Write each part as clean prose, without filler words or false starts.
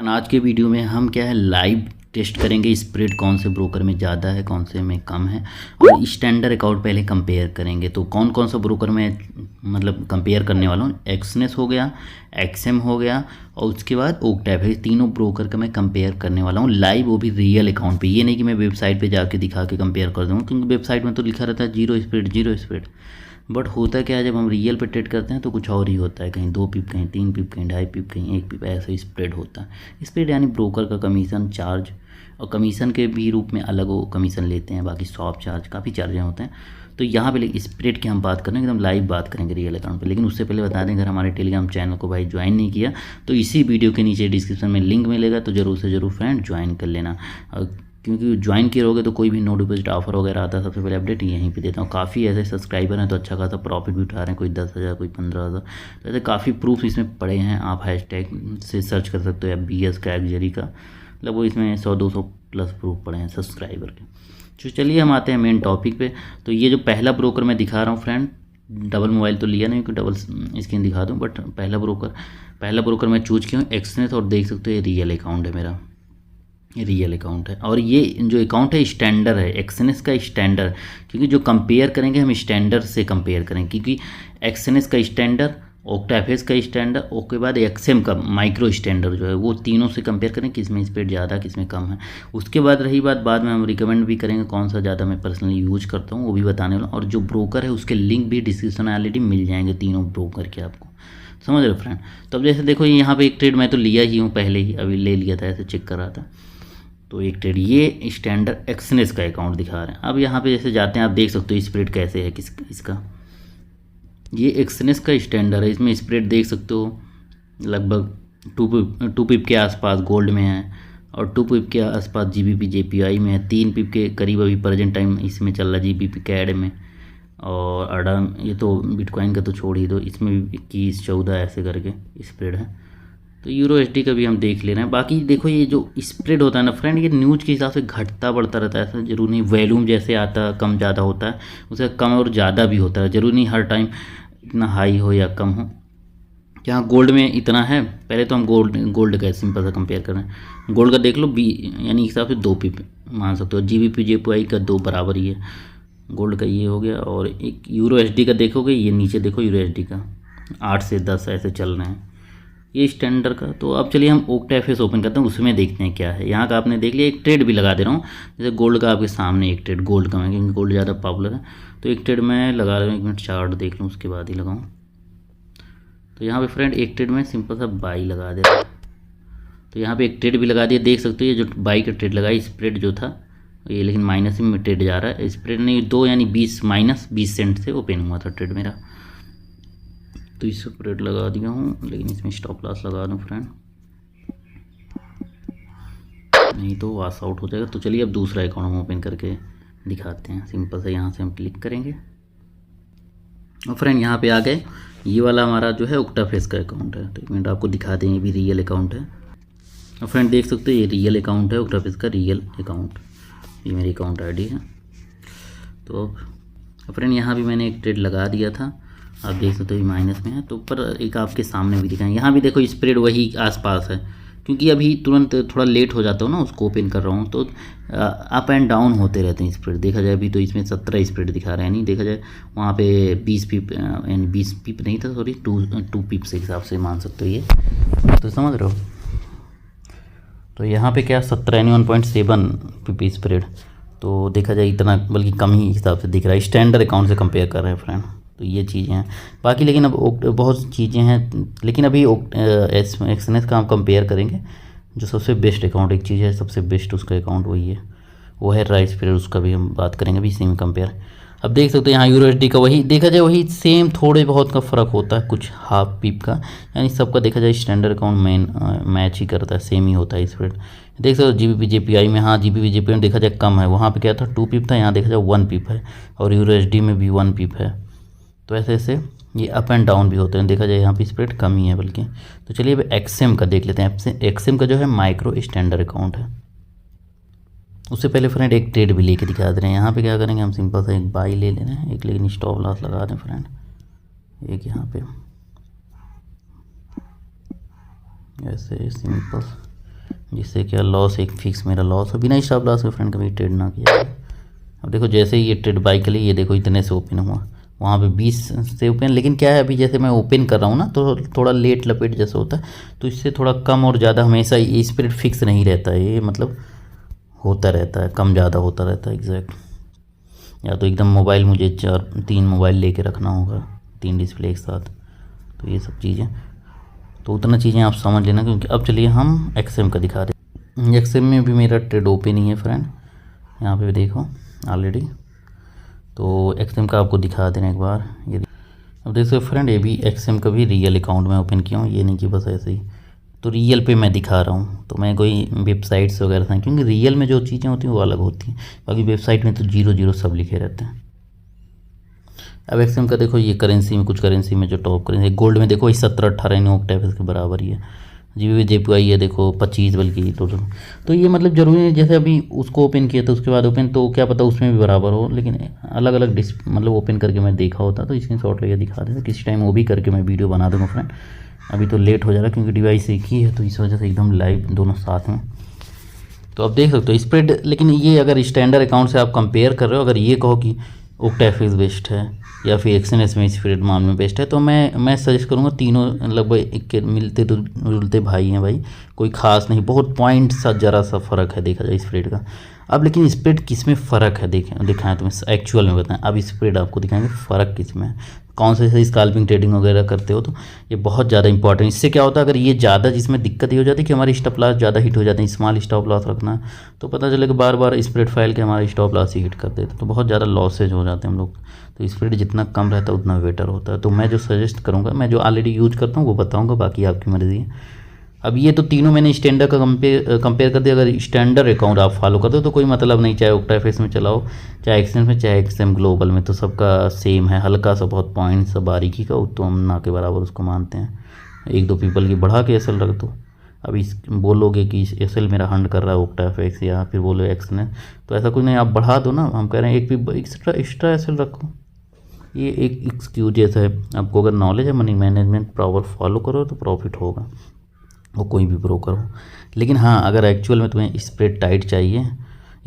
Friend आज के video में हम क्या है लाइव टेस्ट करेंगे स्प्रेड कौन से ब्रोकर में ज़्यादा है कौन से में कम है और स्टैंडर्ड अकाउंट पहले कंपेयर करेंगे। तो कौन कौन सा ब्रोकर में मतलब कंपेयर करने वाला हूँ, एक्सनेस हो गया, एक्सएम हो गया और उसके बाद ओक्टैप है। तीनों ब्रोकर का मैं कंपेयर करने वाला हूँ लाइव, वो भी रियल अकाउंट पे। ये नहीं कि मैं वेबसाइट पे जाके दिखा के कंपेयर कर दूँगा, क्योंकि वेबसाइट में तो लिखा रहता है जीरो स्प्रेड। बट होता क्या है जब हम रियल पे ट्रेड करते हैं तो कुछ और ही होता है, कहीं 2 पिप, कहीं 3 पिप, कहीं 2.5 पिप, कहीं 1 पिप, ऐसा ही स्प्रेड होता है। स्प्रेड यानी ब्रोकर का कमीशन चार्ज, और कमीशन के भी रूप में अलग वो कमीशन लेते हैं, बाकी स्वैप चार्ज काफ़ी चार्जें होते हैं। तो यहाँ पे स्प्रेड की हम बात करेंगे, एकदम लाइव बात करेंगे रियल अकाउंट पे। लेकिन उससे पहले बता दें, अगर हमारे टेलीग्राम चैनल को भाई ज्वाइन नहीं किया तो इसी वीडियो के नीचे डिस्क्रिप्शन में लिंक मिलेगा, तो ज़रूर से ज़रूर फ्रेंड ज्वाइन कर लेना। क्योंकि ज्वाइन किए रहोगे तो कोई भी नो डिपॉजिट ऑफर वगैरह आता है सबसे पहले अपडेट यहीं पे देता हूँ। काफ़ी ऐसे सब्सक्राइबर हैं तो अच्छा खासा प्रॉफिट भी उठा रहे हैं, कोई 10,000 कोई 15,000। तो ऐसे काफ़ी प्रूफ इसमें पड़े हैं, आप हैशटैग से सर्च कर सकते हो या BS क्रैक जेरी का, मतलब वो इसमें 100-200 प्लस प्रूफ पड़े हैं सब्सक्राइबर के। तो चलिए हम आते हैं मेन टॉपिक पे। तो ये जो पहला ब्रोकर मैं दिखा रहा हूँ फ्रेंड, डबल मोबाइल तो लिया नहीं कि डबल स्क्रीन दिखा दूँ, बट पहला ब्रोकर मैं चूज किया हूँ एक्सनेस, और देख सकते हो ये रियल अकाउंट है मेरा, रियल अकाउंट है। और ये जो अकाउंट है स्टैंडर्ड है, एक्सएनएस का स्टैंडर्ड, क्योंकि जो कंपेयर करेंगे हम स्टैंडर्ड से कंपेयर करेंगे, क्योंकि एक्सएनएस का स्टैंडर्ड, ओक्टाफेस का स्टैंडर्ड, उसके बाद एक्सएम का माइक्रो स्टैंडर्ड जो है, वो तीनों से कंपेयर करें किसमें स्पीड ज़्यादा किसमें कम है। उसके बाद रही बात, बाद में हम रिकमेंड भी करेंगे कौन सा ज़्यादा मैं पर्सनली यूज करता हूँ, वो भी बताने वाला। और जो ब्रोकर है उसके लिंक भी डिस्क्रिप्शन ऑलरेडी मिल जाएंगे तीनों ब्रोकर के, आपको समझ रहे हो फ्रेंड। तो अब जैसे देखो यहाँ पे एक ट्रेड मैं तो लिया ही हूँ, पहले ही अभी ले लिया था, ऐसे चेक कर रहा था। तो एक ट्रेड ये स्टैंडर्ड एक्सनेस का अकाउंट दिखा रहे हैं। अब यहाँ पे जैसे जाते हैं, आप देख सकते हो स्प्रेड कैसे है इसका। ये एक्सनेस का स्टैंडर्ड है, इसमें स्प्रेड देख सकते हो लगभग 2 पिप के आसपास गोल्ड में है, और 2 पिप के आसपास GBP JPY में है, 3 पिप के करीब अभी प्रेजेंट टाइम इसमें चल रहा है GBP कैड में। और अडम ये तो बिटकॉइन का तो छोड़ ही दो, इसमें भी 21-14 ऐसे करके स्प्रेड है। तो USD का भी हम देख ले रहे हैं। बाकी देखो ये जो स्प्रेड होता है ना फ्रेंड, ये न्यूज़ के हिसाब से घटता बढ़ता रहता है, ऐसा जरूर नहीं। वॉल्यूम जैसे आता कम ज़्यादा होता है, उससे कम और ज़्यादा भी होता है, जरूर नहीं हर टाइम इतना हाई हो या कम हो। यहाँ गोल्ड में इतना है, पहले तो हम गोल्ड का सिंपल सा कंपेयर कर रहे हैं। गोल्ड का देख लो यानी हिसाब से 2 पिप मान सकते हो, GBP JPY का 2 बराबर ही है गोल्ड का, ये हो गया। और एक USD का देखोगे, ये नीचे देखो USD का 8 से 10 ऐसे चल रहे हैं, ये स्टैंडर्ड का। तो अब चलिए हम ओक्टाफेस ओपन करते हैं, उसमें देखते हैं क्या है। यहाँ का आपने देख लिया, एक ट्रेड भी लगा दे रहा हूँ। जैसे गोल्ड का आपके सामने एक ट्रेड, गोल्ड का मैं, क्योंकि गोल्ड ज़्यादा पॉपुलर है तो एक ट्रेड मैं लगा रहा हूँ। 1 मिनट चार्ट देख लूँ उसके बाद ही लगाऊँ। तो यहाँ पे फ्रेंड एक ट्रेड में सिंपल सा बाई लगा दे रहा हूँ। तो यहाँ पे एक ट्रेड भी लगा दिया, देख सकते हो ये जो बाई का ट्रेड लगाई, स्प्रेड जो था ये लेकिन माइनस में ट्रेड जा रहा है। स्प्रेड नहीं 2 यानी 20 सेंट से ओपन हुआ था ट्रेड मेरा, तो इस स्प्रेड लगा दिया हूँ। लेकिन इसमें स्टॉप लॉस लगा दूँ फ्रेंड, नहीं तो वाश आउट हो जाएगा। तो चलिए अब दूसरा अकाउंट हम ओपन करके दिखाते हैं। सिंपल से यहाँ से हम क्लिक करेंगे और फ्रेंड यहाँ पे आ गए। ये वाला हमारा जो है ओक्टाफेस का अकाउंट है, तो 1 मिनट आपको दिखा दें, ये भी रियल अकाउंट है। और फ्रेंड देख सकते हो ये रियल अकाउंट है, ओक्टाफेस का रियल अकाउंट, ये मेरी अकाउंट ID है। तो फ्रेंड यहाँ भी मैंने एक ट्रेड लगा दिया था, आप देख सकते हो ये माइनस में है। तो ऊपर एक आपके सामने भी दिखाएं, यहाँ भी देखो स्प्रेड वही आसपास है, क्योंकि अभी तुरंत थोड़ा लेट हो जाता हूँ ना, उसको ओपन कर रहा हूँ, तो अप एंड डाउन होते रहते हैं स्प्रेड। देखा जाए अभी तो इसमें 17 स्प्रेड दिखा रहा है, नहीं देखा जाए वहाँ पे 20 पिप, यानी 20 पिप नहीं था सॉरी, 2 पिप से हिसाब से मान सकते हो ये, तो समझ रहे हो। तो यहाँ पे क्या 17 यानी 1.7 पिप स्प्रेड, तो देखा जाए इतना बल्कि कम ही हिसाब से दिख रहा है, स्टैंडर्ड अकाउंट से कंपेयर कर रहे हैं फ्रेंड। तो ये चीज़ें हैं बाकी, लेकिन अब बहुत चीज़ें हैं, लेकिन अभी एक्सएनएस का हम कंपेयर करेंगे। जो सबसे बेस्ट अकाउंट एक चीज़ है, सबसे बेस्ट उसका अकाउंट वही है, वो है राइस, फिर उसका भी हम बात करेंगे अभी सेम कंपेयर। अब देख सकते हो यहाँ USD का वही देखा जाए, वही सेम, थोड़े बहुत का फ़र्क होता है, कुछ हाफ पिप का, यानी सबका देखा जाए स्टैंडर्ड अकाउंट मेन मैच ही करता है, सेम ही होता है स्प्रेड। देख सकते हो GBP JPY में, हाँ GBP JPY में देखा जाए कम है, वहाँ पे क्या था 2 पिप था, यहाँ देखा जाए 1 पिप है, और USD में भी 1 पिप है। तो ऐसे ऐसे ये अप एंड डाउन भी होते हैं, देखा जाए यहाँ पे स्प्रेड कम ही है बल्कि। तो चलिए अब एक्सएम का देख लेते हैं। एक्सएम का जो है माइक्रो स्टैंडर्ड अकाउंट है। उससे पहले फ्रेंड एक ट्रेड भी लेके दिखा दे रहे हैं। यहाँ पे क्या करेंगे हम, सिंपल सा एक बाई ले रहे हैं एक, लेकिन स्टॉप लॉस लगा दें फ्रेंड, एक यहाँ पे ऐसे सिंपल जिससे क्या लॉस, एक फिक्स मेरा लॉस है, बिना स्टॉप लॉस के फ्रेंड कभी ट्रेड ना किया। अब देखो जैसे ही ये ट्रेड बाई के लिए, ये देखो इतने से ओपन हुआ, वहाँ पे 20 से ओपन, लेकिन क्या है अभी जैसे मैं ओपन कर रहा हूँ ना तो थोड़ा लेट लपेट जैसा होता है, तो इससे थोड़ा कम और ज़्यादा हमेशा ये स्प्रेड फिक्स नहीं रहता है, ये मतलब होता रहता है, कम ज़्यादा होता रहता है एग्जैक्ट। या तो एकदम मोबाइल मुझे 3 मोबाइल लेके रखना होगा, 3 डिस्प्ले एक साथ, तो ये सब चीज़ें, तो उतना चीज़ें आप समझ लेना। क्योंकि अब चलिए हम एक्सएम का दिखा रहे हैं। एक्सएम में भी मेरा ट्रेड ओपन ही है फ्रेंड, यहाँ पे देखो ऑलरेडी। तो एक्सएम का आपको दिखा देना एक बार, ये अब देखो फ्रेंड, ये भी एक्सएम का भी रियल अकाउंट में ओपन किया हूँ, ये नहीं कि बस ऐसे ही, तो रियल पे मैं दिखा रहा हूँ, तो मैं कोई वेबसाइट्स वगैरह था, क्योंकि रियल में जो चीज़ें होती हैं वो अलग होती हैं, बाकी वेबसाइट में तो 0 सब लिखे रहते हैं। अब एक्सएम का देखो, ये करेंसी में, कुछ करेंसी में जो टॉप करेंसी, गोल्ड में देखो ये 17-18 इन ऑक्टेव के बराबर ही है, JPY है देखो 25 बल्कि टोटल। तो ये मतलब ज़रूरी है, जैसे अभी उसको ओपन किया था उसके बाद ओपन, तो क्या पता उसमें भी बराबर हो, लेकिन अलग अलग मतलब ओपन करके मैं देखा होता तो स्क्रीनशॉट लेके दिखा देता, किसी टाइम वो भी करके मैं वीडियो बना दूँगा फ्रेंड। अभी तो लेट हो जा रहा है क्योंकि डिवाइस एक ही है, तो इस वजह से एकदम लाइव दोनों साथ में। तो अब देख सकते हो स्प्रेड, लेकिन ये अगर स्टैंडर्ड अकाउंट से आप कंपेयर कर रहे हो, अगर ये कहो कि ओक्टेफिस बेस्ट है या फिर एक्सएनएस में स्प्रेड मामले में बेस्ट है, तो मैं सजेस्ट करूँगा तीनों लगभग एक के मिलते तो जुलते भाई हैं भाई, कोई खास नहीं, बहुत पॉइंट सा जरा सा फ़र्क है देखा जाए स्प्रेड का। अब लेकिन स्प्रेड किस में फ़र्क है दिखाएं तुम्हें एक्चुअल में बताएं, अब स्प्रेड आपको दिखाएंगे फ़र्क किस में है, कौन से स्काल्पिंग ट्रेडिंग वगैरह करते हो तो ये बहुत ज़्यादा इंपॉर्टेंट। इससे क्या होता है, अगर ये ज़्यादा, जिसमें दिक्कत ये हो जाती है कि हमारी स्टॉप लॉस ज़्यादा हिट हो जाते हैं, स्मॉल स्टॉप लॉस रखना है, तो पता चले कि बार बार स्प्रेड फाइल के हमारे स्टॉप लॉस ही हिट कर देते हैं, तो बहुत ज़्यादा लॉसेज हो जाते हैं हम लोग। तो स्प्रेड जितना कम रहता है उतना बेटर होता है। तो मैं जो सजेस्ट करूँगा, मैं जो ऑलरेडी यूज करता हूँ वो बताऊँगा, बाकी आपकी मर्ज़ी है। अब ये तो तीनों मैंने स्टैंडर्ड का कंपेयर कर दिया। अगर स्टैंडर्ड अकाउंट आप फॉलो करते हो तो कोई मतलब नहीं, चाहे ओक्टाफेस में चलाओ, चाहे एक्सएम में, चाहे एक्सएम ग्लोबल में, तो सबका सेम है, हल्का सा बहुत पॉइंट सा बारीकी का, तो हम ना के बराबर उसको मानते हैं। 1-2 पीपल की बढ़ा के एसएल रख दो। अब इस बोलोगे कि एसएल मेरा हंड कर रहा है ओक्टाफेस, या फिर बोलो एक्सएम, तो ऐसा कुछ नहीं, आप बढ़ा दो ना, हम कह रहे हैं एक भी एक्स्ट्रा एसएल रखो, ये एक एक्सक्यूजेस है। आपको अगर नॉलेज है, मनी मैनेजमेंट प्रॉपर फॉलो करो तो प्रॉफिट होगा, वो कोई भी ब्रोकर हो। लेकिन हाँ, अगर एक्चुअल में तुम्हें स्प्रेड टाइट चाहिए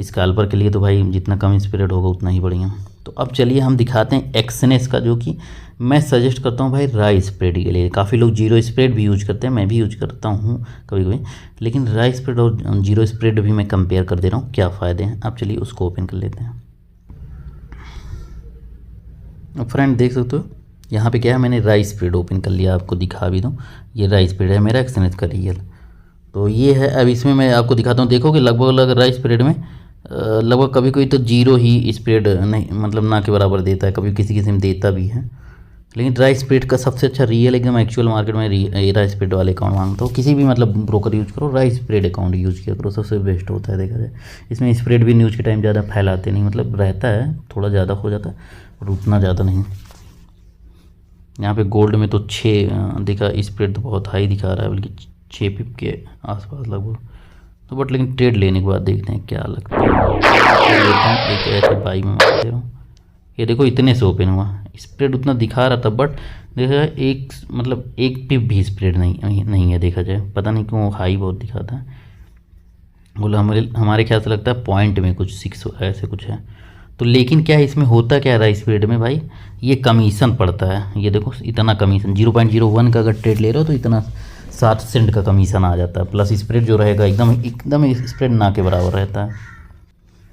स्कैल्पर के लिए, तो भाई जितना कम स्प्रेड होगा उतना ही बढ़िया। तो अब चलिए हम दिखाते हैं एक्सएनएस का, जो कि मैं सजेस्ट करता हूँ भाई राई स्प्रेड के लिए। काफ़ी लोग जीरो स्प्रेड भी यूज करते हैं, मैं भी यूज करता हूँ कभी कभी, लेकिन राई स्प्रेड और जीरो स्प्रेड भी मैं कंपेयर कर दे रहा हूँ क्या फ़ायदे हैं। अब चलिए उसको ओपन कर लेते हैं। अब फ्रेंड देख सकते हो यहाँ पे क्या है, मैंने राई स्प्रेड ओपन कर लिया, आपको दिखा भी दूँ, ये राई स्प्रेड है मेरा एक्सएनएस का रियल, तो ये है। अब इसमें मैं आपको दिखाता हूँ, देखो कि लगभग राई स्प्रेड में लगभग कभी कोई तो जीरो ही स्प्रेड नहीं, मतलब ना के बराबर देता है, कभी किसी किसी में देता भी है, लेकिन राई स्प्रेड का सबसे अच्छा रियल एकदम एक्चुअल मार्केट में राई स्प्रेड वाले अकाउंट मांगता हूँ। किसी भी मतलब ब्रोकर यूज करो, राई स्प्रेड अकाउंट यूज किया करो, सबसे बेस्ट होता है देखा जाए। इसमें स्प्रेड भी न्यूज़ के टाइम ज़्यादा फैलाते नहीं, मतलब रहता है थोड़ा ज़्यादा हो जाता है और उतना ज़्यादा नहीं। यहाँ पे गोल्ड में तो 6 दिखा, स्प्रेड तो बहुत हाई दिखा रहा है, बल्कि 6 पिप के आसपास लगभग, तो बट लेकिन ट्रेड लेने के बाद देखते हैं क्या लगता है। लेता हूँ एक ऐसे बाई में मार दे रहा हूँ, ये देखो इतने से ओपन हुआ, स्प्रेड उतना दिखा रहा था, बट देखा जाए एक मतलब 1 पिप भी स्प्रेड नहीं है देखा जाए, पता नहीं क्यों हाई बहुत दिखाता है। बोला हमारे ख्याल से लगता है पॉइंट में कुछ 6 ऐसे कुछ है। तो लेकिन क्या है इसमें होता क्या है राई स्प्रेड में भाई, ये कमीशन पड़ता है, ये देखो इतना कमीशन 0.01 का अगर ट्रेड ले रहे हो तो इतना 7 सेंट का कमीशन आ जाता है, प्लस स्प्रेड जो रहेगा एकदम स्प्रेड ना के बराबर रहता है।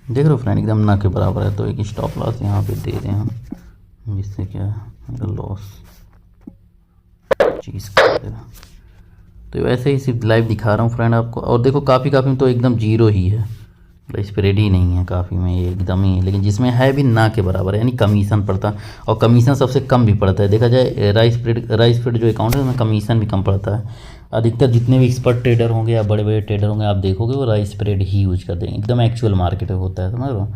देख रहे हो फ्रेंड, एकदम ना के बराबर है। तो एक स्टॉप लॉस यहाँ पे दे दें हम, जिससे क्या है लॉस चीज़ कर देगा। तो वैसे ही सिर्फ लाइव दिखा रहा हूँ फ्रेंड आपको, और देखो काफ़ी तो एकदम जीरो ही है, स्प्रेड ही नहीं है काफ़ी में, ये एकदम ही है, लेकिन जिसमें है भी ना के बराबर है, यानी कमीशन पड़ता, और कमीशन सबसे कम भी पड़ता है देखा जाए। राई स्प्रेड जो अकाउंट है उसमें कमीशन भी कम पड़ता है। अधिकतर जितने भी एक्सपर्ट ट्रेडर होंगे या बड़े बड़े ट्रेडर होंगे, आप देखोगे वो राई स्प्रेड ही यूज करते हैं, एकदम एक्चुअल मार्केट होता है, समझ रहे हो,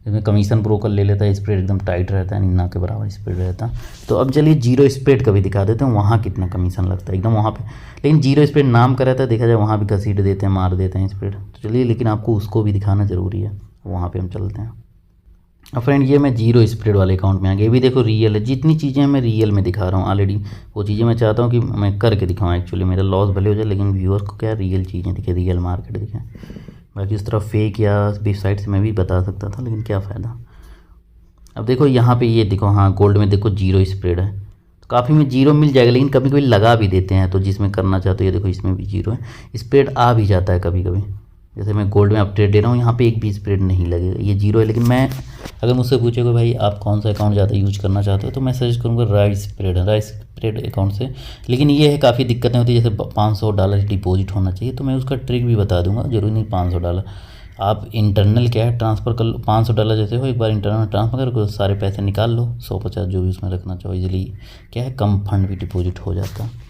इसमें कमीशन ब्रोकर ले लेता है, स्प्रेड एकदम टाइट रहता है, ना के बराबर स्प्रेड रहता है। तो अब चलिए जीरो स्प्रेड का भी दिखा देते हैं, वहाँ कितना कमीशन लगता है एकदम वहाँ पे, लेकिन जीरो स्प्रेड नाम का रहता है देखा जाए, वहाँ भी घसीट देते हैं, मार देते हैं स्प्रेड। तो चलिए, लेकिन आपको उसको भी दिखाना ज़रूरी है, वहाँ पे हम चलते हैं। अब फ्रेंड ये मैं जीरो स्प्रेड वाले अकाउंट में आ गया। ये भी देखो रियल है, जितनी चीज़ें मैं रियल में दिखा रहा हूँ ऑलरेडी, वो चीज़ें मैं चाहता हूँ कि मैं करके दिखाऊँ। एक्चुअली मेरा लॉस भले हो जाए लेकिन व्यूअर्स को क्या रियल चीज़ें दिखे, रियल मार्केट दिखे। बाकी उस तरह फेक या वेबसाइट से मैं भी बता सकता था, लेकिन क्या फ़ायदा। अब देखो यहाँ पे ये देखो, हाँ गोल्ड में देखो जीरो स्प्रेड है, तो काफ़ी में जीरो मिल जाएगा, लेकिन कभी कभी लगा भी देते हैं। तो जिसमें करना चाहते हो, ये देखो इसमें भी जीरो है, स्प्रेड आ भी जाता है कभी कभी। जैसे मैं गोल्ड में अपडेट दे रहा हूँ, यहाँ पे एक भी स्प्रेड नहीं लगेगा, ये जीरो है। लेकिन मैं अगर मुझसे पूछोगे भाई आप कौन सा अकाउंट ज़्यादा यूज करना चाहते हो, तो मैं सजेस्ट करूँगा rice spread, rice spread account से। लेकिन ये है काफ़ी दिक्कतें होती है, जैसे $500 डिपॉजिट होना चाहिए, तो मैं उसका ट्रिक भी बता दूंगा। जरूरी नहीं $500, आप इंटरनल क्या है ट्रांसफ़र कर लो। $500 जैसे हो, एक बार इंटरनल ट्रांसफ़र कर सारे पैसे निकाल लो, 100-50 जो भी उसमें रखना चाहो, इजीली क्या है कम फंड भी डिपॉजिट हो जाता है।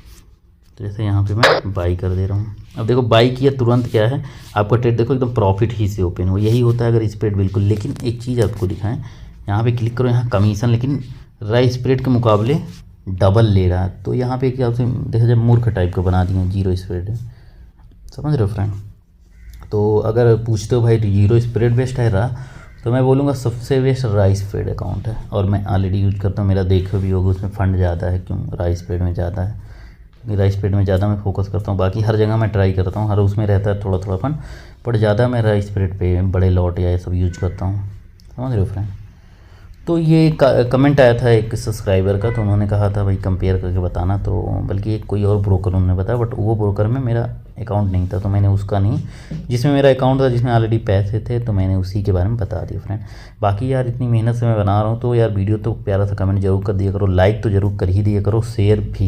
तो जैसे यहाँ पे मैं बाई कर दे रहा हूँ। अब देखो बाई किया तुरंत क्या है, आपका ट्रेड देखो एकदम प्रॉफिट ही से ओपन हो, यही होता है अगर स्प्रेड बिल्कुल। लेकिन एक चीज़ आपको दिखाएं, यहाँ पे क्लिक करो, यहाँ कमीशन लेकिन राइस स्प्रेड के मुकाबले डबल ले रहा है। तो यहाँ पे क्या आपसे देखा जाए मूर्ख टाइप का बना दिया, जीरो स्प्रेड है, समझ रहे हो फ्रेंड। तो अगर पूछते हो भाई जीरो स्प्रेड बेस्ट है रहा, तो मैं बोलूँगा सबसे बेस्ट राइस स्प्रेड अकाउंट है, और मैं ऑलरेडी यूज करता हूँ। मेरा देखो भी होगा उसमें फ़ंड ज़्यादा है, क्यों राइस स्प्रेड में ज़्यादा है, राइस स्प्रेड में ज़्यादा मैं फोकस करता हूँ। बाकी हर जगह मैं ट्राई करता हूँ, हर उसमें रहता है थोड़ा थोड़ा फंड, बट ज़्यादा मैं राइस स्प्रेड पे बड़े लॉट या ये सब यूज करता हूँ, समझ रहे हो फ्रेंड। तो ये कमेंट आया था एक सब्सक्राइबर का, तो उन्होंने कहा था भाई कंपेयर करके बताना, तो बल्कि एक कोई और ब्रोकर उन्होंने बताया, बट वो ब्रोकर में मेरा अकाउंट नहीं था, तो मैंने उसका नहीं, जिसमें मेरा अकाउंट था जिसमें ऑलरेडी पैसे थे, तो मैंने उसी के बारे में बता दिया फ्रेंड। बाकी यार इतनी मेहनत से मैं बना रहा हूँ, तो यार वीडियो तो प्यारा सा कमेंट जरूर कर दिया करो, लाइक तो ज़रूर कर ही दिया करो, शेयर भी।